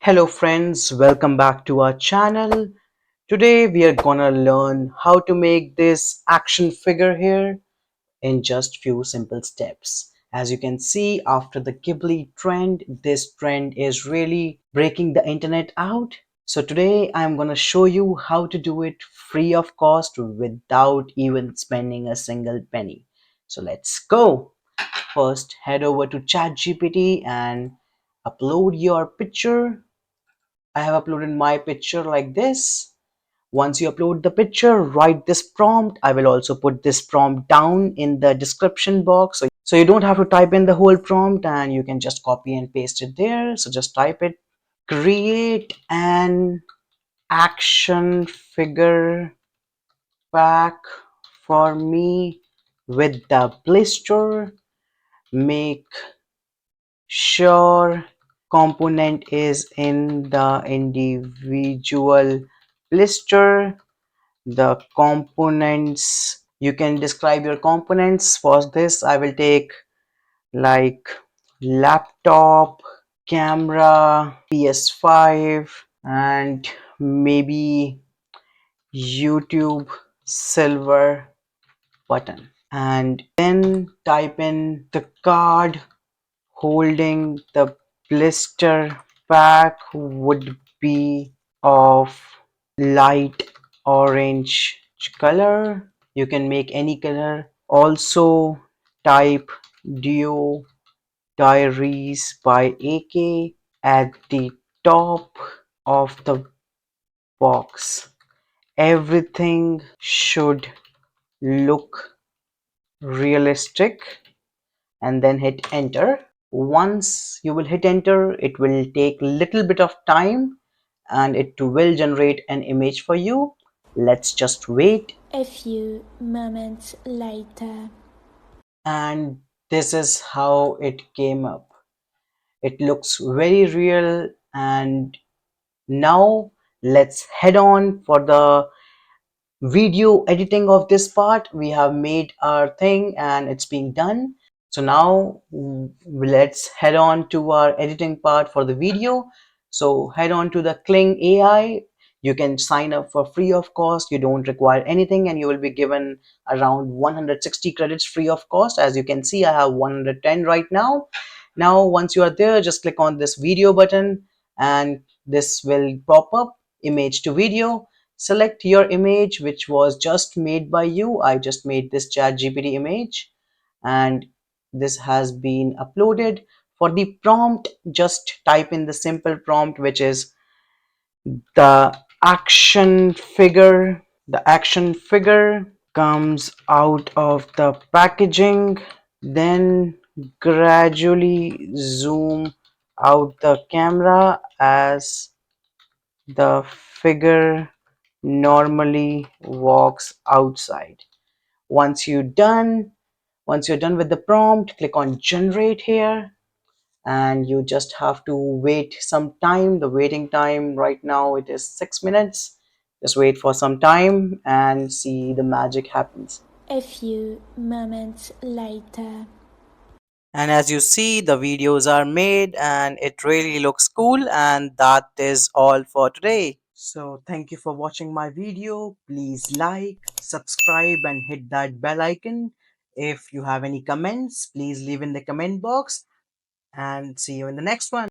Hello friends, welcome back to our channel. Today we are gonna learn how to make this action figure here in just few simple steps. As you can see, after the Ghibli trend, this trend is really breaking the internet out. So today I'm gonna show you how to do it free of cost without even spending a single penny. So let's go. First, head over to ChatGPT and upload your picture. I have uploaded my picture like this. Once you upload the picture, write this prompt. I will also put this prompt down in the description box. So you don't have to type in the whole prompt and you can just copy and paste it there. So just type it. Create an action figure pack for me with the blister. Make sure component is in the individual blister. The components, you can describe your components. For this I will take like laptop, camera, PS5, and maybe YouTube silver button, and then type in the card holding the blister pack would be of light orange color. You can make any color. Also type Duo Diaries by AK at the top of the box. Everything should look realistic, and then hit enter. Once you will hit enter, it will take little bit of time and it will generate an image for you. Let's just wait. A few moments later. And this is how it came up. It looks very real. And now let's head on for the video editing of this part. We have made our thing and it's being done. So now let's head on to our editing part for the video. So head on to the Kling.AI. You can sign up for free of cost. You don't require anything and you will be given around 160 credits free of cost. As you can see, I have 110 right now. Now once you are there, just click on this video button and this will pop up image to video. Select your image which was just made by you. I just made this ChatGPT image and this has been uploaded. For the prompt, just type in the simple prompt, which is the action figure. The action figure comes out of the packaging, then gradually zoom out the camera as the figure normally walks outside. Once you're done, once you're done with the prompt, click on generate here and you just have to wait some time. The waiting time right now it is 6 minutes. Just wait for some time and see the magic happens. A few moments later. And as you see, the videos are made and it really looks cool. And that is all for today. So thank you for watching my video. Please like, subscribe and hit that bell icon. If you have any comments, please leave in the comment box and see you in the next one.